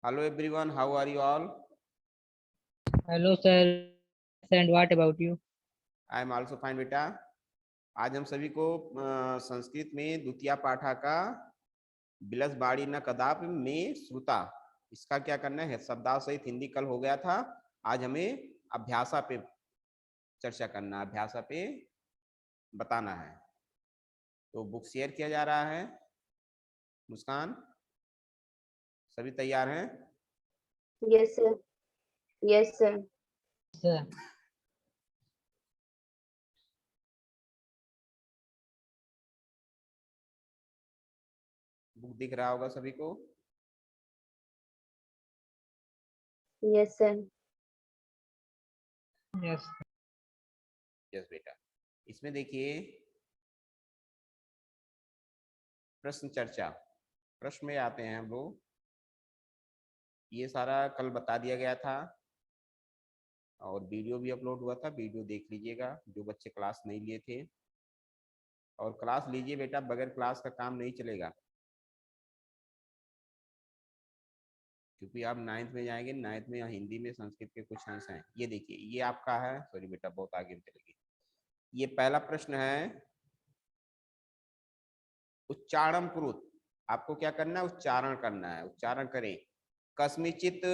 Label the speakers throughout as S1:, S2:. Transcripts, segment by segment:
S1: Hello everyone, how are you all?
S2: Hello, sir. And what about you?
S1: I am also fine बेटा। आज हम सभी को संस्कृत में द्वितीय पाठा का बिलस बाड़ी न कदाप में श्रुता, इसका क्या करना है? शब्दावली सहित हिंदी कल हो गया था, आज हमें अभ्यासा पे चर्चा करना, अभ्यासा पे बताना है। तो बुक शेयर किया जा रहा है। मुस्कान, सभी तैयार हैं?
S3: Yes sir. Yes sir.
S2: Sir.
S1: Book दिख रहा होगा सभी को?
S3: Yes sir.
S2: Yes.
S1: यस बेटा। इसमें देखिए प्रश्न चर्चा, प्रश्न में आते हैं हम लोग। ये सारा कल बता दिया गया था और वीडियो भी अपलोड हुआ था, वीडियो देख लीजिएगा जो बच्चे क्लास नहीं लिए थे। और क्लास लीजिए बेटा, बगैर क्लास का काम नहीं चलेगा, क्योंकि आप 9th में जाएंगे। 9th में हिंदी में संस्कृत के कुछ अंश हैं। ये देखिए, ये आपका है, सॉरी बेटा बहुत आगे चलेगी। ये पहला प्रश्न है उच्चारण कुरुत। आपको क्या करना है? उच्चारण करना है, उच्चारण करें। कस्मिचित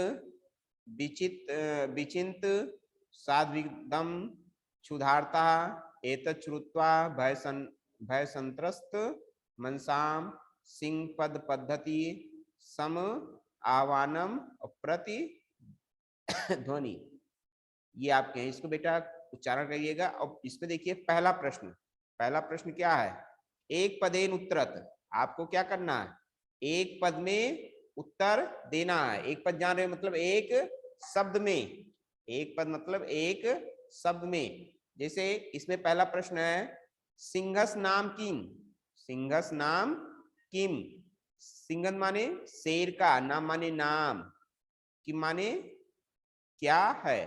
S1: विचिंत साध्विदम क्षुधार्ता एतत् श्रुत्वा भय संत्रस्त मनसाम सिंह पद पद्धति सम आवानम प्रति ध्वनि। ये आपके हैं, इसको बेटा उच्चारण करिएगा। और इसमें देखिए पहला प्रश्न क्या है? एक पदेन उत्तरत। आपको क्या करना है? एक पद में उत्तर देना है। एक पद जान रहे हो, मतलब एक शब्द में, एक पद मतलब एक शब्द में। जैसे इसमें पहला प्रश्न है सिंहस नाम किम। सिंहस नाम किम। सिंहन माने शेर का, नाम माने नाम, किम माने क्या है,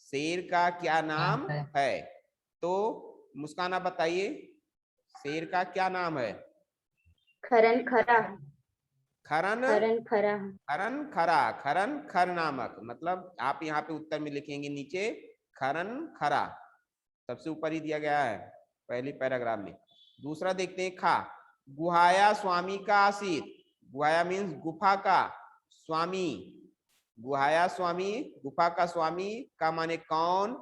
S1: शेर का क्या नाम है। तो मुस्कान आप बताइए, शेर का क्या नाम है?
S3: खरन खरा।
S1: खरन
S3: खरन खरा।
S1: खरन खरा, खरन खर नामक। मतलब आप यहाँ पे उत्तर में लिखेंगे नीचे खरन खरा, सबसे ऊपर ही दिया गया है पहली पैराग्राफ में। दूसरा देखते हैं खा, गुहाया स्वामी का आसित। गुहाया मीन्स गुफा का स्वामी। गुहाया स्वामी, गुफा का स्वामी का माने कौन,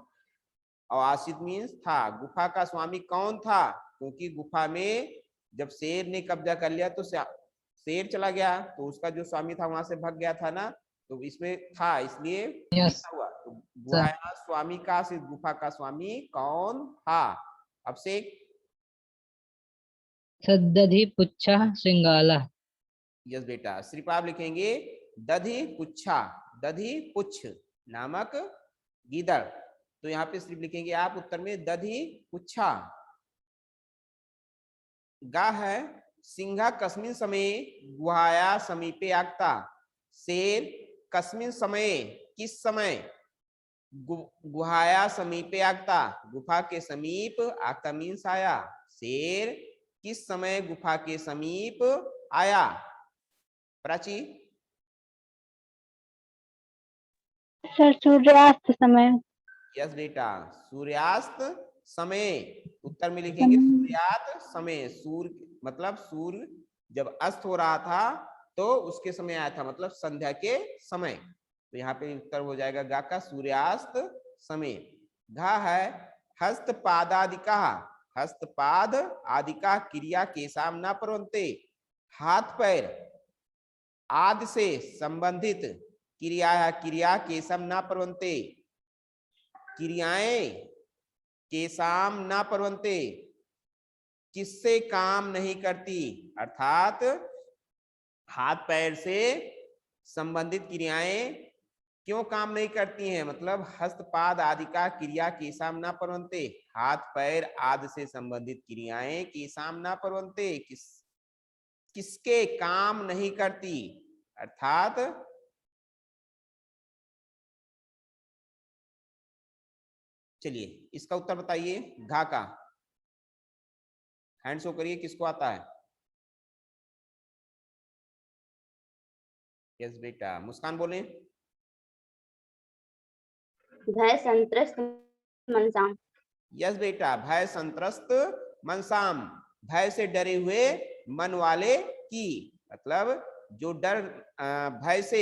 S1: और आसित मीन्स था। गुफा का स्वामी कौन था? क्योंकि गुफा में जब शेर ने कब्जा कर लिया तो शेर चला गया, तो उसका जो स्वामी था वहां से भाग गया था ना, तो इसमें था इसलिए
S2: Yes.
S1: लिखा हुआ। तो गुहाया स्वामी का आसित, गुफा का स्वामी कौन था? अब से
S2: सद्दधि पुच्छा श्रृंगाला।
S1: यस बेटा, सिर्फ आप लिखेंगे दधि पुच्छा, दधि पुच्छ नामक गीदड़। तो यहाँ पे सिर्फ लिखेंगे आप उत्तर में दधि पुच्छा। गा है सिंहा कस्मिन समय गुहाया समीपे आगता। शेर कस्मिन समय, किस समय, गुहाया समीपे आगता, गुफा के समीप, आगता मीन्स आया। शेर किस समय गुफा के समीप आया? प्राची?
S3: सर सूर्यास्त समय।
S1: यस बेटा, सूर्यास्त समय। उत्तर में लिखेंगे सूर्यास्त समय। सूर्य मतलब सूर्य जब अस्त हो रहा था तो उसके समय आया था, मतलब संध्या के समय। तो यहाँ पे उत्तर हो जाएगा गा का सूर्यास्त समय। घा है हस्तपादादिका। हस्तपाद आदिका क्रिया केशाम न परवन्ते। हाथ पैर आदि से संबंधित क्रिया केशम न परवन्ते। क्रियाएं केशाम न परवन्ते, किससे काम नहीं करती, अर्थात हाथ पैर से संबंधित क्रियाएं क्यों काम नहीं करती हैं? मतलब हस्तपाद आदि का क्रिया केशाम न परवन्ते, हाथ पैर आदि से संबंधित क्रियाएं केशाम न परवन्ते, किसके काम नहीं करती, अर्थात चलिए इसका उत्तर बताइए। घा का हैंड शो करिए, किसको आता है? यस बेटा, मुस्कान बोले।
S3: भय संत्रस्त मनसाम।
S1: यस बेटा, भय संत्रस्त मनसाम, भय से डरे हुए मन वाले की, मतलब जो भय से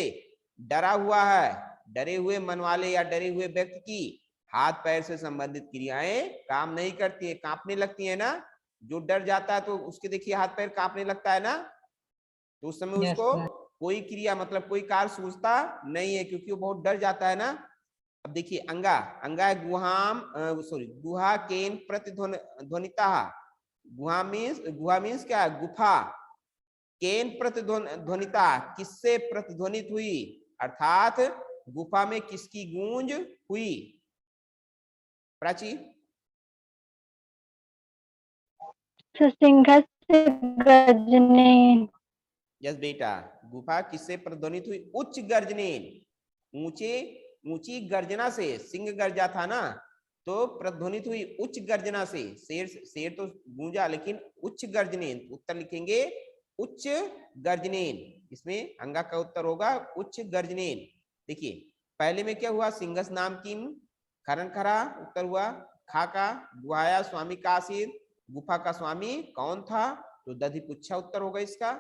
S1: डरा हुआ है, डरे हुए मन वाले या डरे हुए व्यक्ति की हाथ पैर से संबंधित क्रियाएं काम नहीं करती है, कांपने लगती है ना। जो डर जाता है तो उसके देखिए हाथ पैर कांपने लगता है ना, तो उस समय
S2: यस
S1: उसको
S2: सर।
S1: कोई क्रिया मतलब कोई कार्य सूझता नहीं है, क्योंकि वो बहुत डर जाता है ना। अब देखिए अंगा, अंगा है गुहाम, सॉरी गुहा केन प्रतिध्वनिता। गुहा मीन्स क्या है, गुफा। केन प्रतिध्वनिता, किससे प्रतिध्वनित हुई, अर्थात गुफा में किसकी गूंज हुई। प्राची।
S3: सिंहस्य गर्जने।
S1: यस बेटा, गुफा किससे प्रतिध्वनित हुई, उच्च गर्जने, ऊंचे ऊंची गर्जना से। सिंह गर्जा था ना, तो प्रतिध्वनित हुई उच्च गर्जना से। शेर तो गूंजा, लेकिन उच्च गर्जनेन, उत्तर लिखेंगे उच्च गर्जनेन। इसमें अंगा का उत्तर होगा उच्च गर्जनेन। देखिए पहले में क्या हुआ, सिंहस नाम किम, खरन खरा उत्तर हुआ। खा का गुहाया स्वामी का आसीद, गुफा का स्वामी कौन था, तो दधि पुच्छा उत्तर होगा इसका।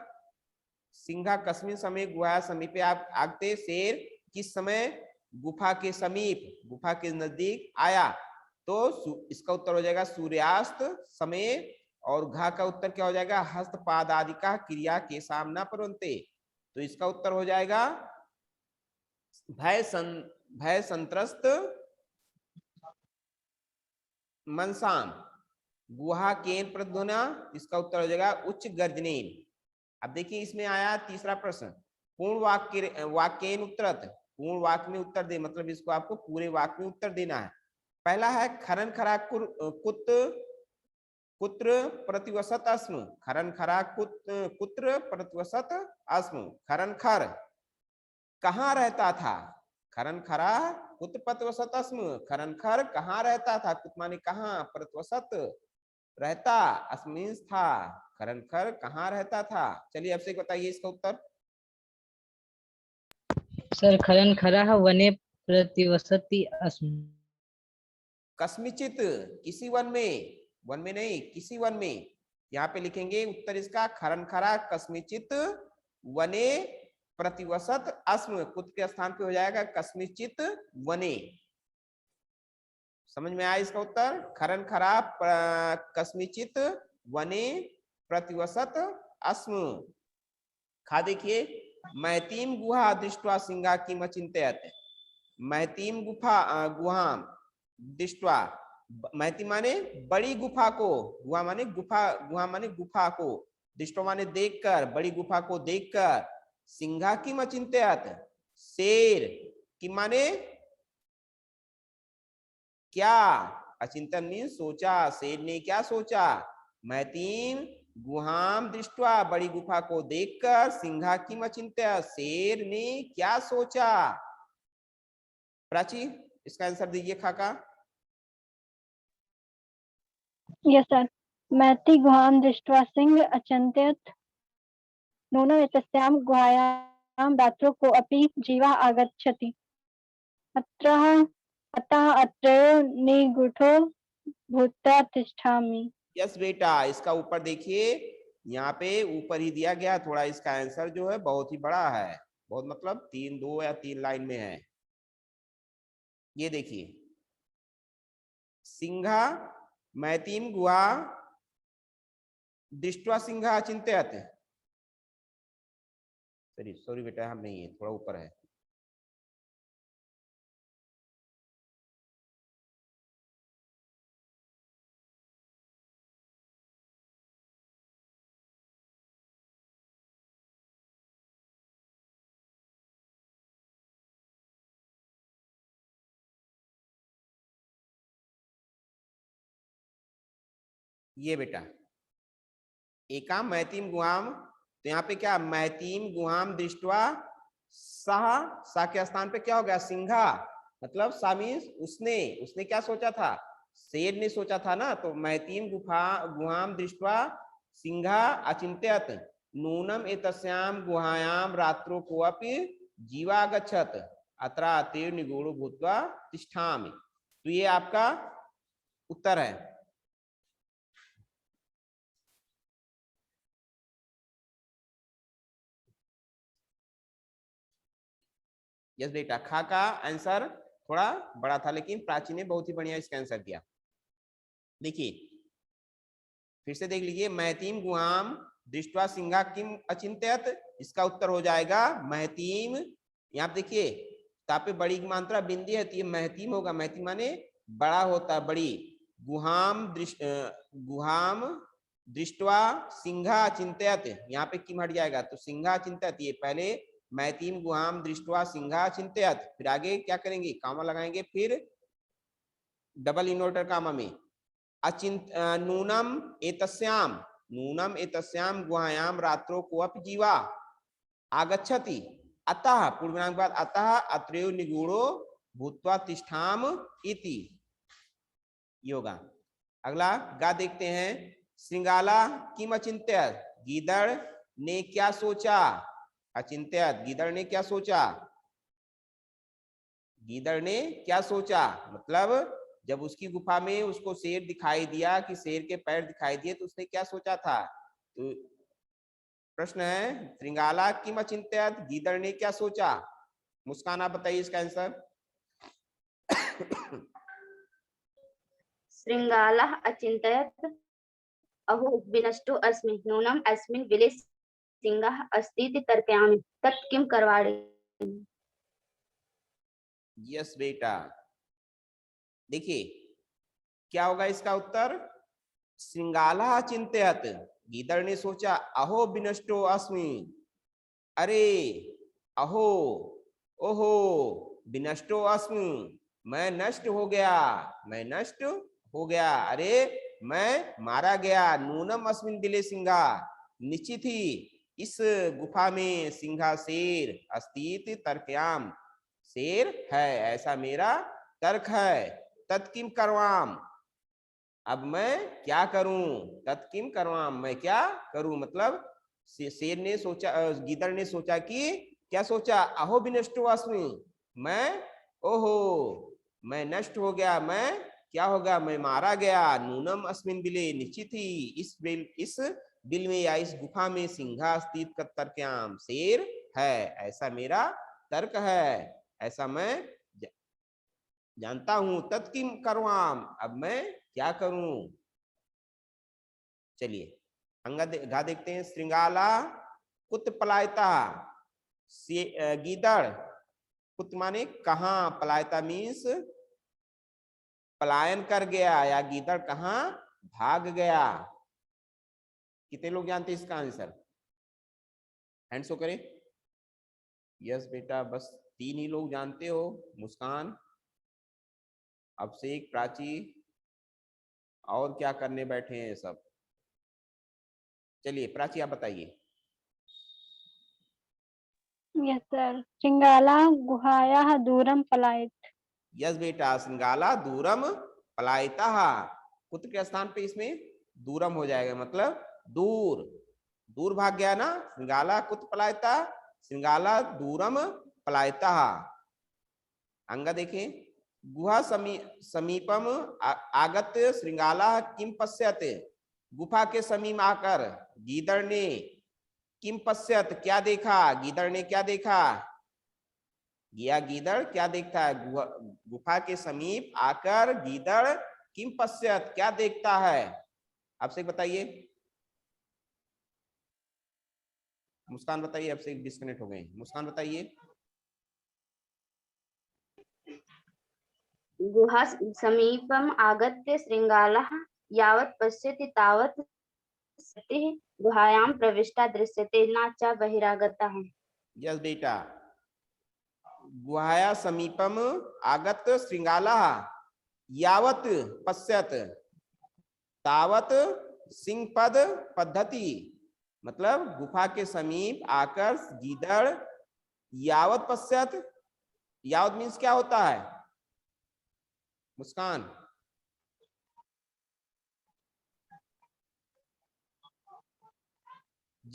S1: सिंघा कस्मिन समय गुहा समीपे आगते, शेर किस समय गुफा के समीप, गुफा के नजदीक आया, तो इसका उत्तर हो जाएगा सूर्यास्त समय। और घा का उत्तर क्या हो जाएगा, हस्तपाद आदि का क्रिया के सामना परवंते, तो इसका उत्तर हो जाएगा भय संत्रस्त मनसाम, गुहा केन प्रध्वना, इसका उत्तर हो जाएगा उच्च गर्जनेन। अब देखिए इसमें आया तीसरा प्रश्न, पूर्ण वाक्येन उत्तरत, पूर्ण वाक्य में उत्तर दे, मतलब इसको आपको पूरे वाक्य में उत्तर देना है। पहला है खरन खरा कुत्र प्रतिवसत अस्मु, खरन खरा कुत्र प्रतिवसत अस्मु, खरन खर कहाँ रहता था, खरन खरा कुत्र प्रतिवसत अस्मु, खरन खर कहाँ रहता था, कुत माने कहाँ, प्रतिवसत रहता, अस्मिन था, खरन खर कहाँ रहता था। चलिए अब से बताइए इसका उत्तर।
S2: सर खरन खरा वने प्रतिवसति अस्मि।
S1: कस्मिचित, किसी वन में, वन में नहीं किसी वन में, यहाँ पे लिखेंगे उत्तर इसका खरन खरा कस्मिचित वने प्रतिवसत अस्म, कुत के स्थान पे हो जाएगा कस्मिचित वने। समझ में आया इसका उत्तर, खरन खरा कस्मिचित वने प्रतिवसत अस्म। खा देखिए, महतीम गुहा दृष्ट्वा सिंहा की मचिंतयत, महतीम गुहा दृष्ट्वा, महती माने बड़ी गुफा को, गुहा माने गुफा, गुहा माने गुफा को, दृष्टो माने देखकर, बड़ी गुफा को देखकर, सिंहा की मचिंतयत, शेर की माने क्या, अचिंतन मीन सोचा, शेर ने क्या सोचा, महतीम गुहाम दृष्टवा, बड़ी गुफा को देखकर, सिंहा की मचिंत्य, शेर ने क्या सोचा। प्राची इसका आंसर दीजिए खाका।
S3: Yes sir. मैति गुहां दृष्ट्वा सिंह अचिंत्यत, नूनं एतस्यां गुहायां रात्रौ को अपि जीवा आगच्छति, अतः अत्रैव निगूढो भूत्वा तिष्ठामि।
S1: यस बेटा, इसका ऊपर देखिए, यहाँ पे ऊपर ही दिया गया, थोड़ा इसका आंसर जो है बहुत ही बड़ा है, बहुत मतलब 2 या 3 लाइन में है। ये देखिए, सिंहा मैतीम गुहा दृष्ट्वा सिंहा अचिंत्यत, सॉरी बेटा, हम नहीं है, थोड़ा ऊपर है। ये बेटा एका मैतीम गुहाम, तो यहाँ पे क्या, मैतीम गुहाम दृष्टवा सह, सा के स्थान पे क्या हो गया, सिंहा, मतलब सा मीन्स उसने, उसने क्या सोचा था, शेर ने सोचा था ना, तो मैतीम गुहाम दृष्टवा सिंहा अचिंत्यत, नूनम एतस्याम गुहायाम रात्रो कोऽपि जीवागच्छत अत्रातिर निगूढ़ो भूत्वा तिष्ठामि। तो ये आपका उत्तर है। यस बेटा, खा का आंसर थोड़ा बड़ा था, लेकिन प्राची ने बहुत ही बढ़िया इसका आंसर दिया। देखिए फिर से देख लीजिए, महतीम गुहाम दृष्ट्वा सिंहा किम अचिंत्यत, इसका उत्तर हो जाएगा महतीम। यहाँ देखिए ता पे बड़ी की मात्रा बिंदी है, तो ये महतीम होगा। महतीम माने बड़ा होता है, बड़ी। गुहाम गुहाम दृष्ट्वा सिंहा अचिंत्यत, यहाँ पे किम हट जाएगा, तो सिंहा अचिंत्यत। ये पहले महतीम गुहाम दृष्ट्वा सिंहा अचिंत्यत, फिर आगे क्या करेंगे, कामा लगाएंगे, फिर डबल इन्वर्टर कामा में अचिंत नूनम एतस्याम, नूनम एतस्याम गुहायाम रात्रो कोऽपि जीवा आगच्छति अतः, पूर्वनाम के बाद अतः अत्रयो निगूढ़ो भूत्वा तिष्ठाम इति। योगा। अगला गा देखते हैं। श्रृंगाला किम अचिंत्यत, गीदड़ ने क्या सोचा। अचिंत्यत, गीदड़ ने क्या सोचा, गीदड़ ने क्या सोचा, मतलब जब उसकी गुफा में उसको शेर दिखाई दिया, कि शेर के पैर दिखाई दिए, तो उसने क्या सोचा था। तो प्रश्न है श्रृंगाला किम अचिंत्यत, गीदड़ ने क्या सोचा। मुस्कान आप बताइए इसका आंसर।
S4: श्रृंगालः अचिन्तयत् अहो विनष्टो अस्मि नूनम् अस्मिन् बिले सिंहः अस्ति इति तर्कयामि तत् किं करवाणि।
S1: यस बेटा, देखिए क्या होगा इसका उत्तर। श्रृंगाला अचिंत्यत, गीदड़ ने सोचा, अहो विनष्टो अस्मि, अरे अहो ओहो विनष्टो अस्मि, मैं नष्ट हो गया, मैं नष्ट हो गया, अरे मैं मारा गया। नूनम अस्मिन बिले सिंहा, निश्चित ही इस गुफा में सिंहा शेर अस्तित तर्कयाम, शेर है, ऐसा मेरा तर्क है। तत्किम करवाम, अब मैं क्या करूं, तत्किम करवाम, मैं क्या करूं, मतलब शेर ने सोचा, गीदड़ ने सोचा कि क्या सोचा, अहो विनष्टो अस्मि, मैं ओहो मैं नष्ट हो गया, मैं क्या होगा, मैं मारा गया। नूनम अस्मिन बिले, निश्चित ही इस बिल में या इस गुफा में सिंहा स्थित तर्कयाम, शेर है, ऐसा मेरा तर्क है, ऐसा मैं जानता हूं। तत्किम करवाम, अब मैं क्या करूं। चलिए अंगा गा देखते हैं। श्रृंगाला कुत पलायता, गीदड़, कुत माने कहाँ, पलायता मीन्स पलायन कर गया, या गीदड़ कहाँ भाग गया। कितने लोग जानते हैं इसका आंसर, हैंड शो करें। यस बेटा, बस 3 ही लोग जानते हो, मुस्कान, अब से एक प्राची, और क्या करने बैठे हैं सब। चलिए प्राची आप बताइए।
S3: यस सर, श्रृंगाला गुहायाः दूरम पलायत।
S1: यस बेटा, श्रृंगाला दूरम पलायता, कुत्र के स्थान पे इसमें दूरम हो जाएगा, मतलब दूर, दूर भाग गया ना। श्रृंगाला कुत पलायता, श्रृंगाला दूरम पलायता। अंगा देखें। गुहा समीपम आगत श्रृंगाला किम पश्यत, गुफा के समीप आकर गीदड़ ने किम पश्यत, क्या देखा, गीदड़ ने क्या देखा, या गीदड़ क्या देखता है। गुफा के समीप आकर गीदड़ किम पश्यत, क्या देखता है। आपसे बताइए, मुस्कान बताइए, आपसे डिस्कनेक्ट हो गए, मुस्कान बताइए।
S4: गुहा समीपम् आगत्य श्रृंगालः यावत् पश्यति तावत् सतिः गुहायां प्रविष्टा दृश्यते न च बहिरागतः।
S1: यस बेटा, गुहाया समीपम आगत श्रृंगाला यावत पश्यत तावत सिंह पद पद्धति, मतलब गुफा के समीप आकर गीदड़ यावत पश्यत, यावत मीन्स क्या होता है मुस्कान।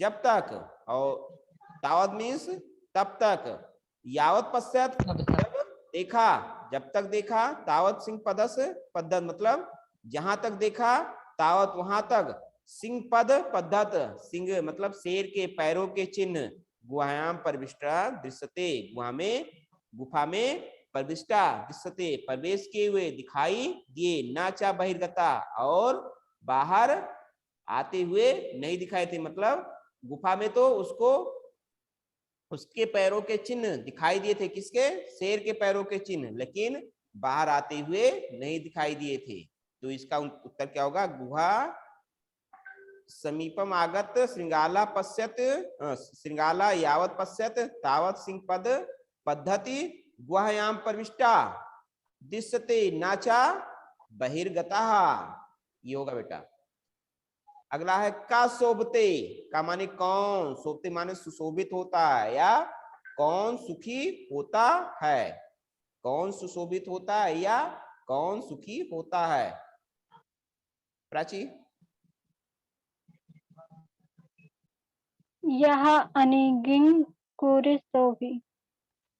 S1: जब तक, और तावत मीन्स तब तक, यावत पश्चात
S2: अब तक।
S1: जब देखा, जब तक देखा, तावत सिंह पदस पद्धत मतलब जहां तक देखा, तावत वहां तक, सिंह पद पद्धत, सिंह मतलब शेर के पैरों के चिन्ह, गुहायाम प्रविष्टा दृश्यते, गुफा में प्रविष्टा दृश्यते प्रवेश किए हुए दिखाई दिए, नाचा बहिर्गता और बाहर आते हुए नहीं दिखाए थे। मतलब गुफा में तो उसको उसके पैरों के चिन्ह दिखाई दिए थे, किसके, शेर के पैरों के चिन्ह, लेकिन बाहर आते हुए नहीं दिखाई दिए थे। तो इसका उत्तर क्या होगा, गुहा समीपम आगत श्रृंगाला पश्यत, श्रृंगाला यावत पश्यत तावत सिंह पद पद्धति गुहायाम प्रविष्टा दृश्यते नाचा बहिर्गता। ये होगा बेटा। अगला है का शोभते, का माने कौन, शोभते माने सुशोभित होता है या कौन सुखी होता है, कौन सुशोभित होता है या कौन सुखी होता है। प्राची,
S3: यह अनिगिंग कुरिसोभि।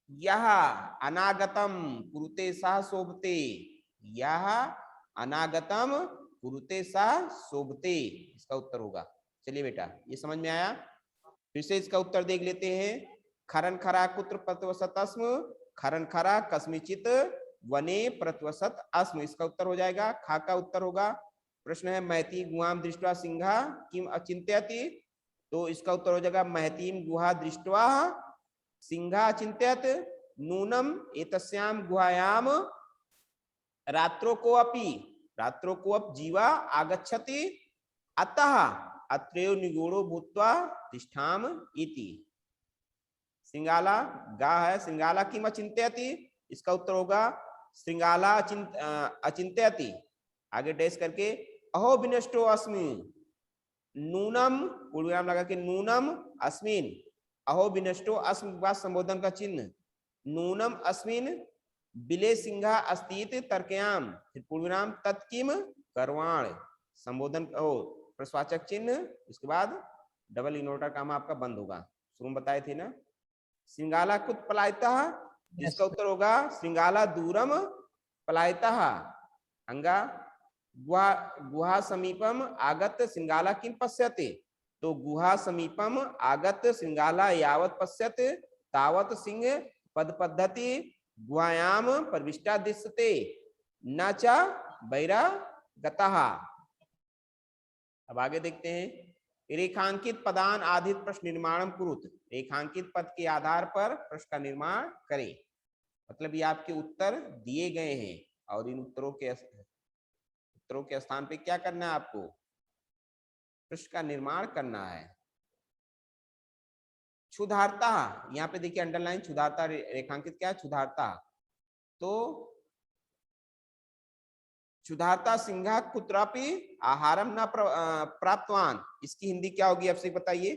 S1: यह अनागतम कुरुते सह शोभते, यह अनागतम कुरुते सह शोभते, इसका उत्तर होगा। चलिए बेटा, ये समझ में आया। फिर से इसका उत्तर देख लेते हैं। खरन खरा कुत्र प्रत्वसत अस्म, खरन खरा कस्मिचित वने प्रत्वसत अस्म, इसका उत्तर हो जाएगा। खा का उत्तर होगा। प्रश्न है महती गुहाम दृष्ट्वा सिंहा किम अचिंत्यति, तो इसका उत्तर हो जाएगा महतीम गुहा दृष्ट्वा सिंहा अचिंत्यत, नूनम एतस्याम गुहायाम रात्रो को अप जीवा आगच्छति, अतः अत्रयो निगूढ़ो भूत्वा तिष्ठाम इति। श्रृंगाला गा है, श्रृंगाला किम अचिंत्यति, इसका उत्तर होगा श्रृंगाला अचिंत्यति, आगे डैश करके अहो विनष्टो अस्मि, नूनम पूर्वविराम लगा के नूनम अस्मिन, अहो विनष्टो अस्म का संबोधन का चिन्ह, नूनम अस्मिन बिले सिंहा अस्तित तर्कयाम, फिर पूर्वविराम तत्किम करवाण, संबोधन प्रश्वाचक चिन्ह, इसके बाद डबल इनवर्टर काम आपका बंद होगा। शुरू में बताए थे ना। श्रृंगाला कुत पलायता, इसका उत्तर होगा श्रृंगाला दूरम पलायता। अंगा गुहा समीपम आगत श्रृंगाला किम पश्यते, तो गुहा समीपम आगत श्रृंगाला यावत पश्यत तावत सिंह पद पद्धति गुहायाम प्रविष्टा दृश्यते न च बहिर्गतः। अब आगे देखते हैं। रेखांकित पदान आधित प्रश्न निर्माण कुरुत, रेखांकित पद के आधार पर प्रश्न का निर्माण करें। मतलब ये आपके उत्तर दिए गए हैं और इन उत्तरों के स्थान पे क्या करना है, आपको प्रश्न का निर्माण करना है। क्षुधार्ता, यहाँ पे देखिए अंडरलाइन, क्षुधार्ता रेखांकित क्या है, क्षुधार्ता। तो क्षुधार्ता सिंहा कुत्रापि आहारम न प्राप्तवान, इसकी हिंदी क्या होगी, आपसे बताइए।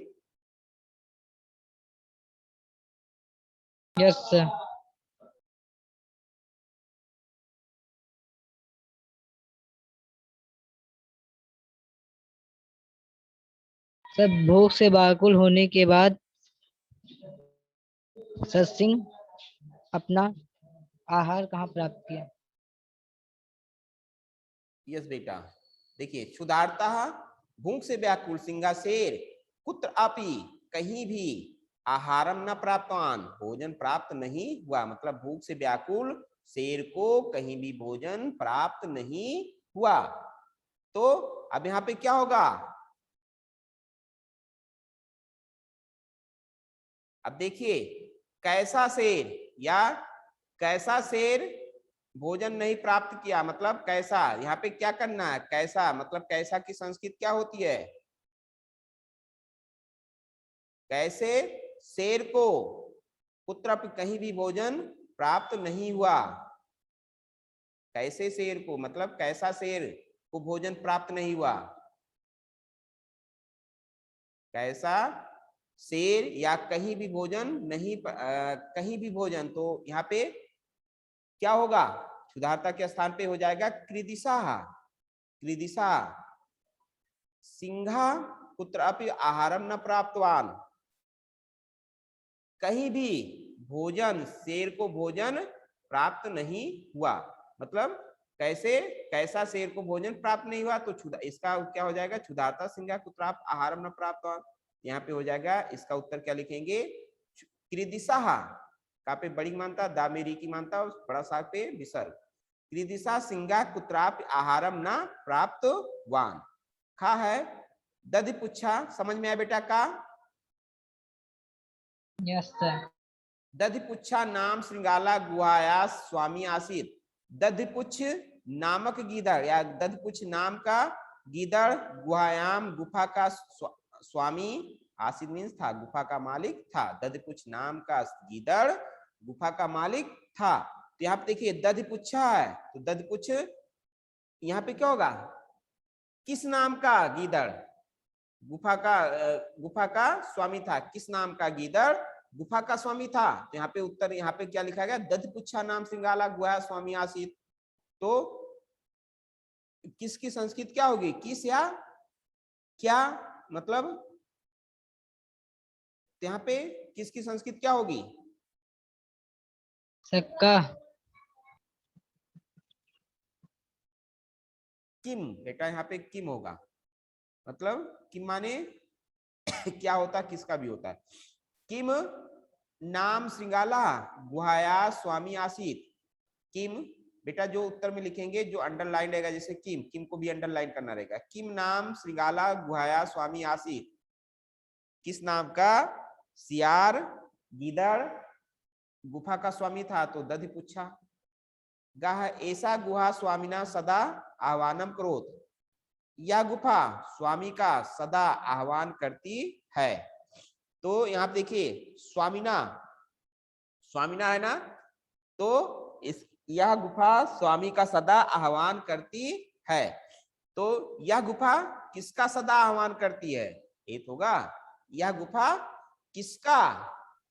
S2: Yes sir. सब भूख से व्याकुल होने के बाद सत्सिंह अपना आहार कहाँ प्राप्त किया।
S1: यस बेटा, देखिए क्षुधार्ता भूख से व्याकुल सिंहा शेर कुत्र अपि कहीं भी आहारम न प्राप्तवान भोजन प्राप्त नहीं हुआ, मतलब भूख से व्याकुल शेर को कहीं भी भोजन प्राप्त नहीं हुआ। तो अब यहाँ पे क्या होगा, अब देखिए कैसा शेर या कैसा शेर भोजन नहीं प्राप्त किया, मतलब कैसा, यहाँ पे क्या करना है, कैसा मतलब कैसा की संस्कृत क्या होती है, कैसे शेर को पुत्र कहीं भी भोजन प्राप्त नहीं हुआ, कैसे शेर को मतलब कैसा शेर को भोजन प्राप्त नहीं हुआ, कैसा शेर या कहीं भी भोजन नहीं कहीं भी भोजन, तो यहाँ पे क्या होगा, क्षुधार्ता के स्थान पे हो जाएगा कृदिशा। कृदिशा सिंहा कुत्रापि आहारम न प्राप्तवान, कहीं भी भोजन, शेर को भोजन प्राप्त नहीं हुआ। मतलब कैसे, कैसा शेर को भोजन प्राप्त नहीं हुआ, तो इसका क्या हो जाएगा, क्षुधाता सिंह कुत्राप आहारम न प्राप्तवान। यहाँ पे हो जाएगा, इसका उत्तर क्या लिखेंगे, कृदिशाह, का पे बड़ी मानता, दामेरी की मानता, बड़ा सा पे विसर्ग, कृदिशा सिंगा कुत्राप आहारम न प्राप्तवान। खा है दधि पुच्छा, समझ में आया बेटा का?
S2: Yes sir.
S1: दधिपुच्छा नाम श्रृंगाला गुहाया स्वामी आसित। दधिपुच्छ नामक गीदड़ या दधिपुच्छ नाम का गीदड़ गुहायाम गुफा का स्वामी आसित मीन्स था, गुफा का मालिक था। दधिपुच्छ नाम का गीदड़ गुफा का मालिक था। तो यहाँ पे देखिए दधिपुच्छा है, तो दधिपुच्छ यहाँ पे क्या होगा, किस नाम का गीदड़, गुफा का स्वामी था। किस नाम का गीदड़ गुफा का स्वामी था। तो यहाँ पे उत्तर, यहाँ पे क्या लिखा गया, दधिपुच्छा नाम श्रृंगाला गुहा स्वामी आसित। तो किसकी संस्कृत क्या होगी, किस या क्या, मतलब यहाँ पे किसकी संस्कृत क्या होगी,
S2: सक्का।
S1: किम बेटा, यहाँ पे किम होगा। मतलब किम माने क्या होता है, किसका भी होता है। किम नाम श्रृंगाला गुहाया स्वामी आसित। किम बेटा जो उत्तर में लिखेंगे, जो अंडरलाइन रहेगा, जैसे किम, किम को भी अंडरलाइन करना रहेगा। किम नाम श्रृंगाला गुहाया स्वामी आसित, किस नाम का सियार गीदड़ गुफा का स्वामी था, तो दधिपुच्छा। गाह ऐसा गुहा स्वामिना सदा आह्वानम करोत, यह गुफा स्वामी का सदा आह्वान करती है। तो यहाँ पे देखिए स्वामिना, स्वामिना है ना, तो यह गुफा स्वामी का सदा आह्वान करती है। तो यह गुफा किसका सदा आह्वान करती है, एक होगा, यह गुफा किसका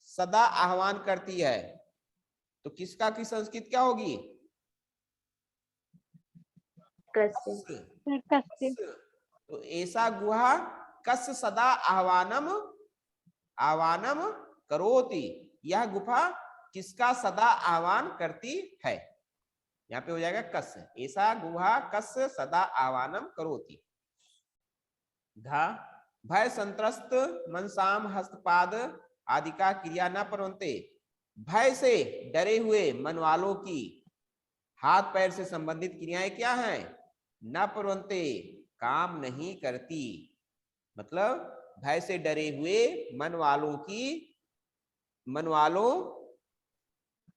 S1: सदा आह्वान करती है, तो किसका की संस्कृत क्या होगी, तो ऐसा गुहा कस सदा आह्वानम करोति, यह गुफा किसका सदा आह्वान करती है। यहाँ पे हो जाएगा कस, ऐसा गुहा कस सदा आह्वानम करोति। धा भय संत्रस्त मनसाम हस्तपाद आदि का क्रिया न परवंते, भय से डरे हुए मन वालों की हाथ पैर से संबंधित क्रियाएं क्या हैं, न परवंते, काम नहीं करती। मतलब भय से डरे हुए मन वालों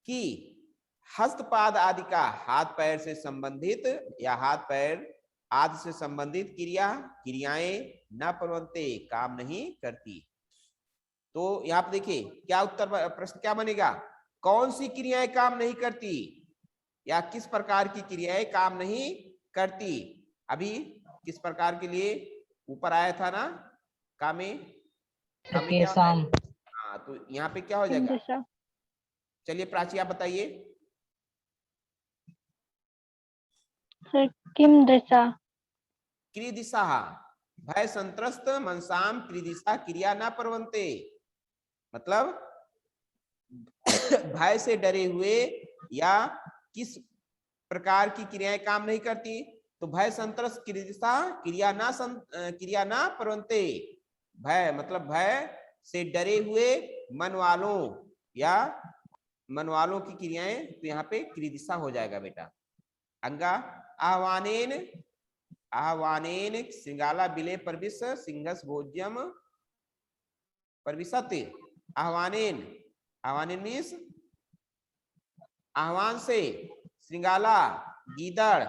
S1: की हस्तपाद आदि का, हाथ पैर से संबंधित या हाथ पैर आदि से संबंधित क्रियाएं न परवंते, काम नहीं करती। तो यहाँ पे देखिए क्या उत्तर, प्रश्न क्या बनेगा, कौन सी क्रियाएं काम नहीं करती या किस प्रकार की क्रियाएं काम नहीं करती। अभी किस प्रकार के लिए ऊपर आया था ना, कामे, कामे क्या होता है? हाँ, तो यहाँ पे क्या हो जाएगा, चलिए प्राची आप बताइए।
S3: किम दिशा,
S1: क्रिदिशा, भय संत्रस्त मनसाम क्रिदिशा क्रिया न परवंते, मतलब भय से डरे हुए या किस प्रकार की क्रियाएं काम नहीं करती, तो भय संत्रस्त क्रिदिशा क्रिया ना परवंते, भय मतलब भय से डरे हुए मन वालों या मन वालों की क्रियाएं, तो यहाँ पे क्रिदिशा हो जाएगा बेटा। अंगा आह्वानेन श्रृंगाला बिले परविश सिंहस भोज्यम परविशते। आह्वानेन मीन्स आह्वान से, श्रृंगाला गीदड़,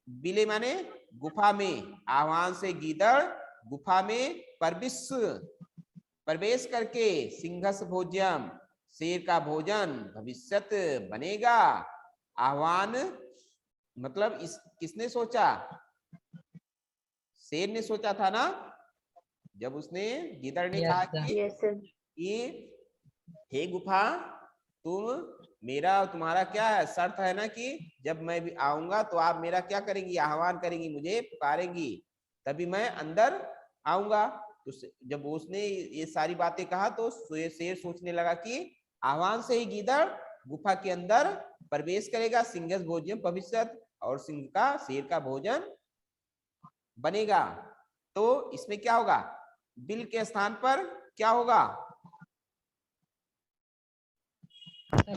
S1: बिले माने गुफा में, आह्वान से गीदड़ गुफा में प्रवेश करके सिंहस भोज्यम, शेर का भोजन भविष्यत बनेगा। आह्वान मतलब किसने सोचा, शेर ने सोचा था ना, जब उसने गीदड़ ने कहा कि हे गुफा, तुम्हारा क्या है, शर्त है ना कि जब मैं भी आऊंगा तो आप मेरा क्या करेंगी, आह्वान करेंगी, मुझे पुकारेंगी, तभी मैं अंदर आऊंगा। तो जब उसने ये सारी बातें कहा तो शेर सोचने लगा कि आह्वान से ही गीदड़ गुफा के अंदर प्रवेश करेगा, सिंहस भोजन भविष्यत, और सिंह का शेर का भोजन बनेगा। तो इसमें क्या होगा, बिल के स्थान पर क्या होगा,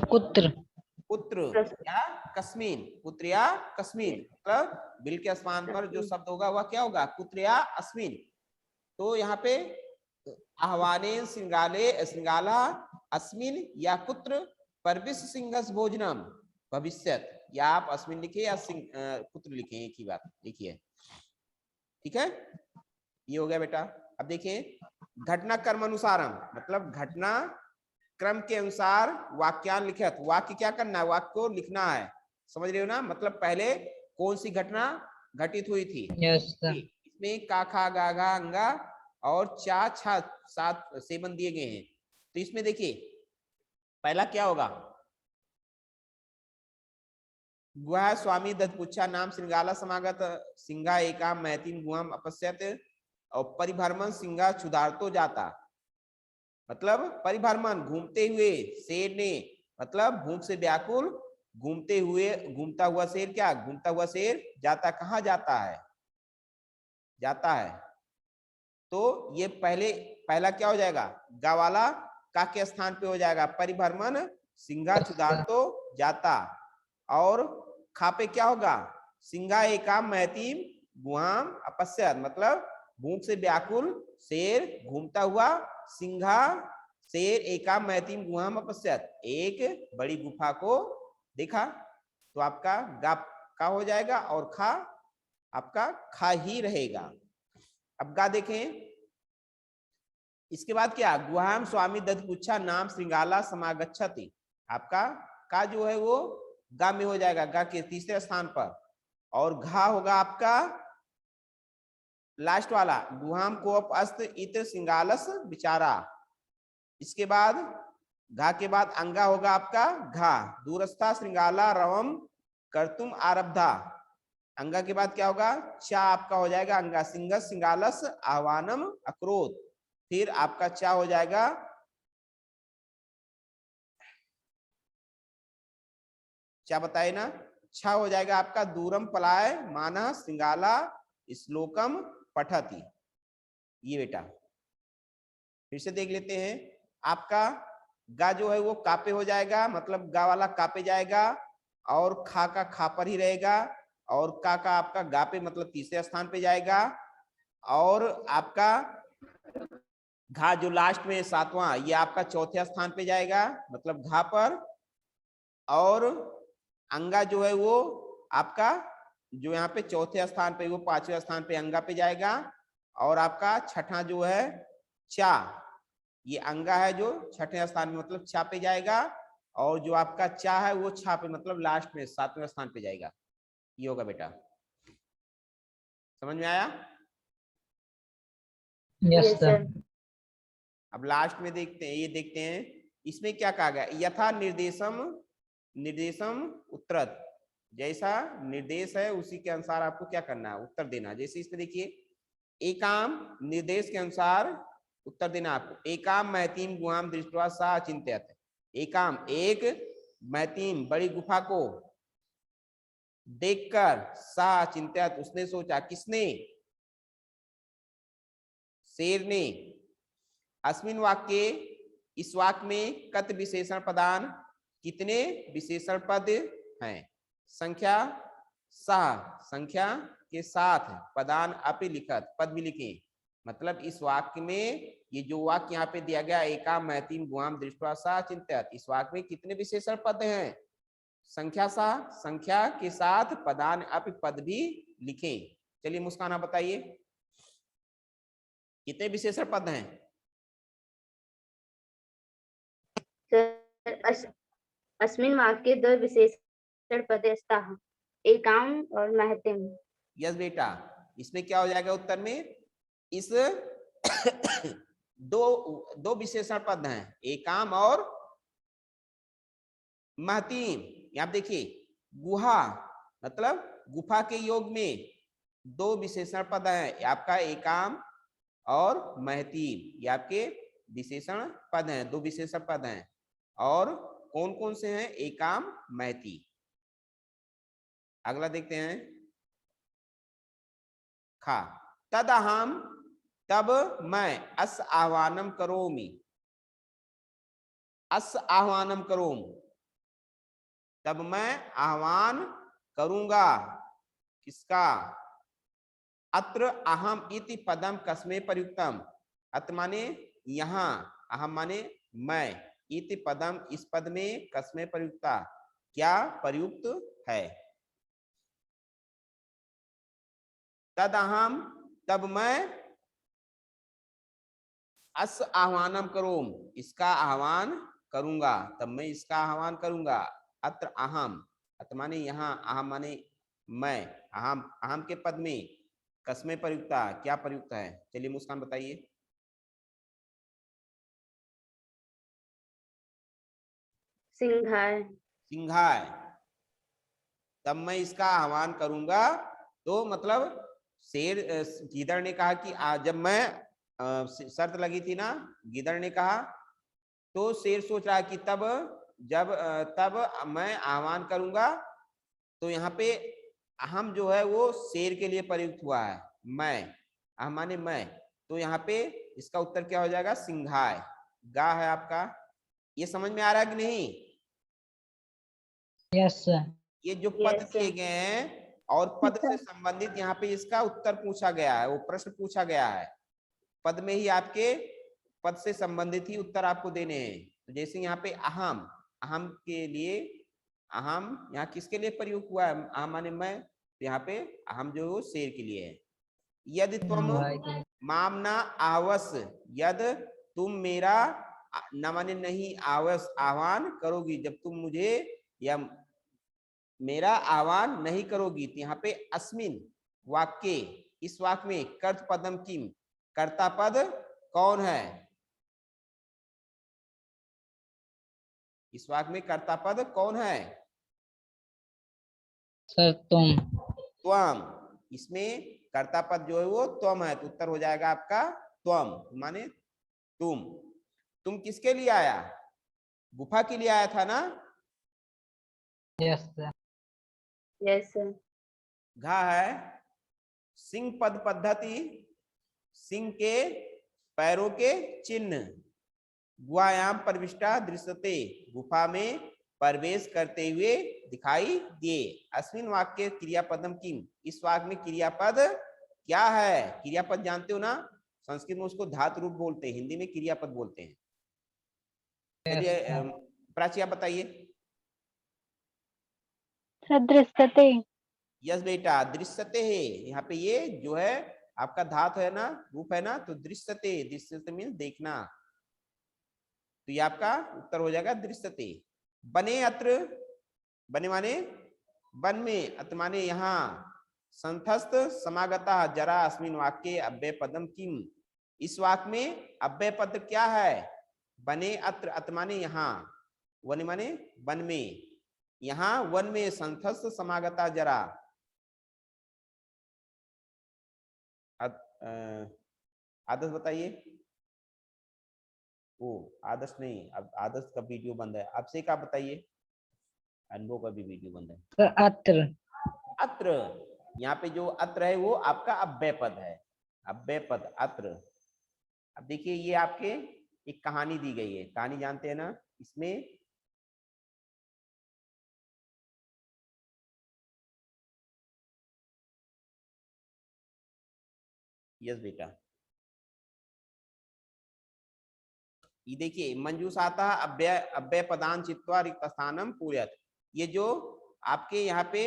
S2: कुत्र।
S1: पुत्र या कस्मिन, पुत्र या कस्मिन, मतलब बिल के स्थान पर जो शब्द होगा वह क्या होगा, पुत्र या अस्मिन। तो यहाँ पे आह्वाने सिंगाला अस्मिन या पुत्र परविश सिंहस भोजनम भविष्यत, या आप अस्मिन लिखे या पुत्र लिखे, एक ही बात लिखिए। ठीक है, ये हो गया बेटा। अब देखिए घटना कर्म अनुसारम, मतलब घटना क्रम के अनुसार वाक्यान लिखित, वाक्य क्या करना है, वाक्य को लिखना है, समझ रहे हो ना। मतलब पहले कौन सी घटना घटित हुई थी,
S2: यस सर।
S1: इसमें का खा गा घा अंगा और चा छा सात सेवन दिए गए हैं। तो इसमें देखिए पहला क्या होगा, गुहा स्वामी दत्तपुच्छा नाम श्रृंगाला समागत सिंगा एकाम मैतीन गुहम अपश्यत, और परिभ्रमण सिंगा क्षुधार्तो जाता, मतलब परिभ्रमण घूमते हुए शेर ने, मतलब भूख से व्याकुल घूमता हुआ शेर, क्या घूमता हुआ शेर जाता, कहाँ जाता है, जाता है। तो ये पहला क्या हो जाएगा, गा वाला का के स्थान पे हो जाएगा, परिभ्रमण सिंगा क्षुधार्तो जाता, और खा पे क्या होगा, सिंगा एकाम महतीम गुहाम अपश्यत, मतलब भूख से व्याकुल शेर घूमता हुआ सिंघा शेर एकाम महतीम गुहाम अपश्यत, एक बड़ी गुफा को देखा। तो आपका गा का हो जाएगा और खा आपका खा ही रहेगा। अब गा देखें, इसके बाद क्या, गुहाम स्वामी दत्तपुच्छा नाम श्रृंगाला समागच्छति, आपका का जो है वो गा में हो जाएगा, गा के तीसरे स्थान पर, और घा होगा आपका लास्ट वाला, गुहाम को अस्त इत्र सिंगालस विचारा। इसके बाद घा के बाद अंगा होगा आपका घा, दूरस्था श्रृंगाला रवम कर्तुम आरब्धा, अंगा के बाद क्या होगा, चा आपका हो जाएगा अंगा, सिंगस सिंगालस आह्वानम अक्रोध, फिर आपका चा हो जाएगा क्या बताए ना, छा हो जाएगा आपका दूरम पलाय माना सिंगाला श्लोकम पठती। ये बेटा फिर से देख लेते हैं, आपका गा जो है वो कापे हो जाएगा, मतलब गा वाला कापे जाएगा, और खा का खा पर ही रहेगा, और का आपका गा पे मतलब तीसरे स्थान पे जाएगा, और आपका घा जो लास्ट में सातवां, ये आपका चौथे स्थान पे जाएगा, मतलब घा पर, और अंगा जो है वो आपका जो यहाँ पे चौथे स्थान पे, वो पांचवें स्थान पे अंगा पे जाएगा, और आपका छठा जो है चा, ये अंगा है जो छठे स्थान में मतलब छा पे जाएगा, और जो आपका चा है वो छा पे मतलब लास्ट में सातवें स्थान पे जाएगा। ये होगा बेटा, समझ में आया।
S2: Yes sir.
S1: अब लास्ट में देखते हैं, ये देखते हैं इसमें क्या कहा गया, यथा निर्देशम उत्तरत, जैसा निर्देश है उसी के अनुसार आपको क्या करना है, उत्तर देना। जैसे इसमें देखिए एकाम निर्देश के अनुसार उत्तर देना आपको, एकाम महतीम गुहाम दृष्टवा सा चिंतित, एकाम एक महतीम बड़ी गुफा को देखकर सा चिंतित उसने सोचा, किसने, शेर ने, अस्मिन वाक्य इस वाक्य में कत विशेषण पदान, कितने विशेषण पद हैं, संख्या सह, संख्या के साथ, पदान अपि लिखत, पद भी लिखे, मतलब इस वाक्य में ये जो वाक्य यहाँ पे दिया गया एकाम महतीम गुहाम दृष्टवा सा चिंतित, इस वाक्य में कितने विशेषण पद हैं, संख्या सा, संख्या के साथ पदान अपि पद भी लिखे। चलिए मुस्काना बताइए कितने विशेषण पद हैं।
S4: अस्मिन् वाक्ये दो विशेषण पदे स्तः, एकाम और महतीम।
S1: यस बेटा, इसमें क्या हो जाएगा उत्तर में, इस दो विशेषण पद हैं, एकाम और महतीम। आप देखिए गुहा मतलब गुफा के योग में दो विशेषण पद हैं, आपका एकाम और महती, ये आपके विशेषण पद हैं, दो विशेषण पद हैं। और कौन कौन से हैं? एकाम, महती। अगला देखते हैं, खा। तद अहम, तब मैं, अस आह्वानम करोमि, अस आह्वानम करोम, तब मैं आह्वान करूंगा। किसका? अत्र अहम इति पदम कस्मे प्रयुक्तम, अत्र माने यहाँ, अहम माने मैं, इति पदम इस पद में, कस्मे प्रयुक्ता क्या प्रयुक्त है? तद अहम, तब मैं, अस आह्वानम करोम, इसका आह्वान करूंगा, तब मैं इसका आह्वान करूंगा। अत्र अहम, अत्र माने यहाँ, अहम माने मैं, अहम, अहम के पद में कस्मे प्रयुक्ता क्या प्रयुक्त है? चलिए मुस्कान बताइए।
S4: सिंघाय।
S1: सिंघाय, तब मैं इसका आह्वान करूंगा। तो मतलब शेर, गीदड़ ने कहा कि जब मैं शर्त लगी थी ना, गीदड़ ने कहा, तो शेर सोच रहा है कि तब, जब तब मैं आह्वान करूंगा। तो यहाँ पे अहम जो है वो शेर के लिए प्रयुक्त हुआ है, मैं, अहम माने मैं। तो यहाँ पे इसका उत्तर क्या हो जाएगा? सिंघाय। गा है आपका। ये समझ में आ रहा है कि नहीं?
S2: Yes sir.
S1: ये जो पद
S4: यस
S1: दिए गए हैं और पद से संबंधित यहाँ पे इसका उत्तर पूछा गया है, वो प्रश्न पूछा गया है। पद में ही आपके पद से संबंधित ही उत्तर आपको देने हैं। तो जैसे यहाँ पे अहम, अहम के लिए, अहम यहाँ किसके लिए प्रयुक्त हुआ है? अहम माने मैं, तो यहाँ पे अहम जो है वो शेर के लिए है। यदि तुम मामना आवस, यद तुम मेरा, न माने नहीं, आवस आह्वान करोगी, जब तुम मुझे या मेरा आह्वान नहीं करोगी। तो यहाँ पे अस्मिन वाक्य, इस वाक्य में कर्त पदम किम, कर्ता पद कौन है? इस वाक्य में कर्ता पद कौन है?
S2: सर तुम।
S1: त्वम, इसमें कर्ता पद जो है वो त्वम है, तो उत्तर हो जाएगा आपका त्वम, माने तुम। तुम किसके लिए आया? गुफा के लिए आया था ना?
S2: Yes sir.
S4: Yes sir.
S1: घा है सिंह पद पद्धति, सिंह के पैरों के चिन्ह, गुहायाम प्रविष्टा दृश्यते, गुफा में प्रवेश करते हुए दिखाई दिए। अस्मिन वाक्य क्रियापदम किम, इस वाक्य में क्रियापद क्या है? क्रियापद जानते हो ना, संस्कृत में उसको धातु रूप बोलते हैं, हिंदी में क्रियापद बोलते हैं। चलिए प्राची आप बताइए।
S3: दृश्यते।
S1: यस बेटा, दृश्यते है। यहाँ पे ये जो है आपका धातु है ना, रूप है ना, तो दृश्यते, दृश्यते मीन्स देखना। तो ये आपका उत्तर हो जाएगा दृश्यते। बने अत्र, बने माने वन में, अत्र माने यहाँ, संथस्थ समागता जरा अस्मिन वाक्य अव्यय पदम किम, इस वाक्य में अव्यय पद क्या है? बने अत्र, अत्र माने यहाँ, वन माने वन में, यहाँ वन में संथस्थ समागता जरा, आदर्श बताइए। वो आदर्श नहीं, अब आदर्श का वीडियो बंद है। आपसे क्या बताइए, अनुभव का भी वीडियो बंद है।
S2: सर अत्र।
S1: अत्र, यहाँ पे जो अत्र है वो आपका अव्यय पद है, अव्यय पद अत्र। अब देखिए ये आपके एक कहानी दी गई है, कहानी जानते हैं ना, इसमें यस बेटा, ये देखिए मंजूषाता अव्यय, अव्यय पदान चित्वा रिक्त स्थानम पूरयत, ये जो आपके यहाँ पे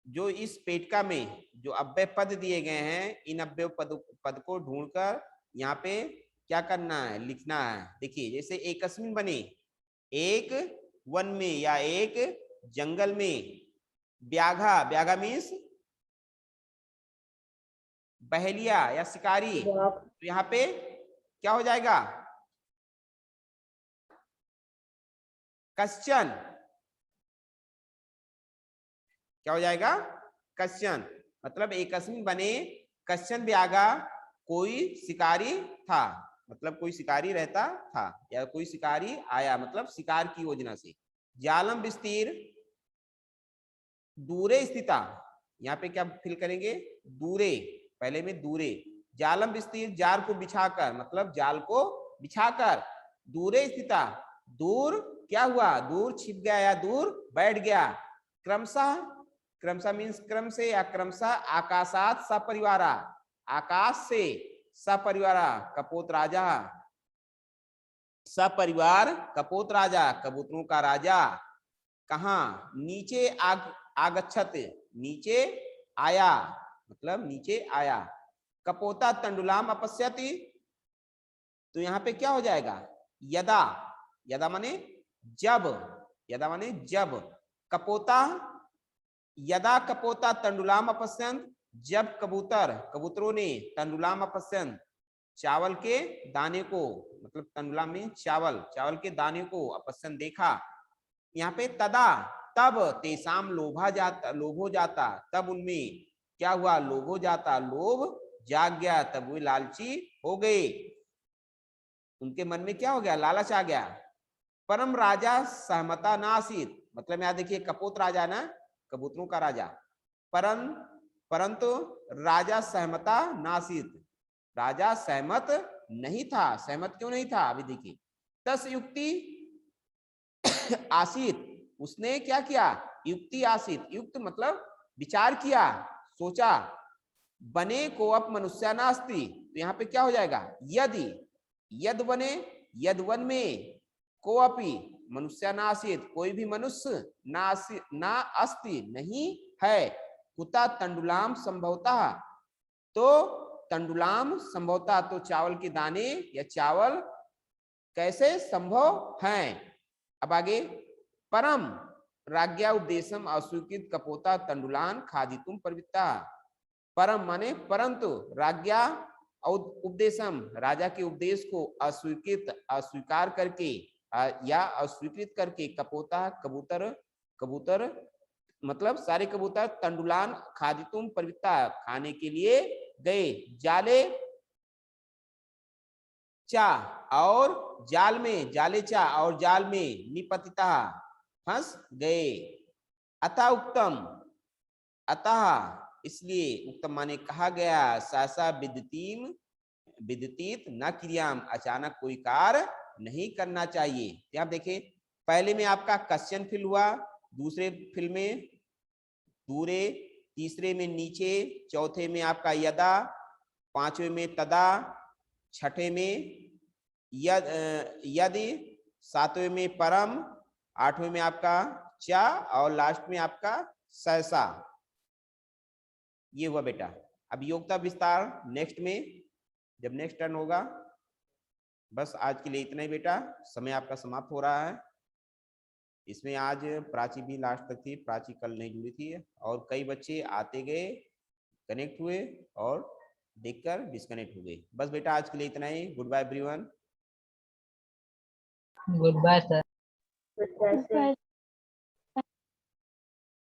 S1: जो इस पेटिका में जो अव्यय पद दिए गए हैं, इन अव्यय पद को ढूंढकर यहाँ पे क्या करना है? लिखना है। देखिए जैसे एकस्मिन बने, एक वन में या एक जंगल में, व्याघा, व्याघा मीन्स बहेलिया या शिकारी, तो यहाँ पे क्या हो जाएगा? कश्चन, क्या हो जाएगा? कश्चन। मतलब एकस्मिन् वने कश्चन व्याघ्र, कोई शिकारी था, मतलब कोई शिकारी रहता था या कोई शिकारी आया, मतलब शिकार की योजना से। जालम विस्तीर दूरे स्थिता, यहाँ पे क्या फिल करेंगे? दूरे, पहले में दूरे। जालम विस्तीर जाल को बिछाकर, मतलब जाल को बिछाकर। दूरे स्थिता, दूर क्या हुआ? दूर छिप गया या दूर बैठ गया। क्रमशः, क्रमशः मीन्स क्रम से या क्रमशः, आकाशात सपरिवारा, आकाश से सपरिवारा कपोत राजा, सपरिवार कपोत राजा, कबूतरों का राजा। कहाँ? नीचे आगच्छत, नीचे आया, मतलब नीचे आया। कपोता तंडुलाम अपश्यति, तो यहाँ पे क्या हो जाएगा? यदा, यदा माने जब, यदा माने जब। कपोता, यदा कपोता तंडुलाम अपश्यंत, जब कबूतर, कबूतरों ने तंडुलाम अपश्यंत, चावल के दाने को, मतलब तंडुलाम में चावल, चावल के दाने को अपश्यंत देखा। यहाँ पे तदा, तब, तेसाम लोभा जाता, लोभ हो जाता, तब उनमें क्या हुआ? लोभ हो जाता, लोभ जाग गया, तब वे लालची हो गए, उनके मन में क्या हो गया? लालच आ गया। परम राजा सहमता नासित, मतलब यहाँ देखिए कपोत राजा ना, कबूतरों का राजा। परंतु राजा सहमता नासित, राजा सहमत नहीं था। सहमत क्यों नहीं था? अभी देखिए। तस युक्ति आसित, उसने क्या किया? युक्ति आसित, युक्त मतलब विचार किया, सोचा। बने को अप मनुष्य नास्ति, तो यहाँ पे क्या हो जाएगा? यदि, यद बने, यद वन में, को अपि मनुष्य नासित, कोई भी मनुष्य ना अस्ति, नहीं है। कुता तंडुलाम संभवतः, तो तंडुलाम संभवतः, तो चावल के दाने या चावल कैसे संभव हैं? अब आगे। परम राज्ञा उद्देश्यम अस्वीकृत कपोता तंडुलान खादितुम प्रवृत्ता। परम माने परंतु, राज्ञा उपदेशम, राजा के उपदेश को अस्वीकृत, अस्वीकार करके या अस्वीकृत करके, कपोता कबूतर, कबूतर मतलब सारे कबूतर, तंडुलान खादितुम प्रवृत्ता, खाने के लिए गए। जाले चा, और जाल में, जाले चा, और जाल में, निपतिता, फंस गए। अतः उत्तम, अतः इसलिए, उत्तम माने कहा गया, सहसा विद्युतीम, विद्युतीत न क्रियाम, अचानक कोई कार्य नहीं करना चाहिए। आप देखें, पहले में आपका क्वेश्चन फिल हुआ, दूसरे फिल में दूरे, तीसरे में नीचे, चौथे में आपका यदा, पांचवें में तदा, छठे में यदि, सातवें में परम, आठवें में आपका चा, और लास्ट में आपका सहसा। ये हुआ बेटा। अब योग्यता विस्तार नेक्स्ट में, जब नेक्स्ट टर्न होगा। बस आज के लिए इतना ही बेटा, समय आपका समाप्त हो रहा है। इसमें आज प्राची भी लास्ट तक थी, प्राची कल नहीं जुड़ी थी, और कई बच्चे आते गए, कनेक्ट हुए और देखकर डिस्कनेक्ट हो गए। बस बेटा आज के लिए इतना ही। Good bye everyone.
S2: Good bye sir.
S4: Good, sir.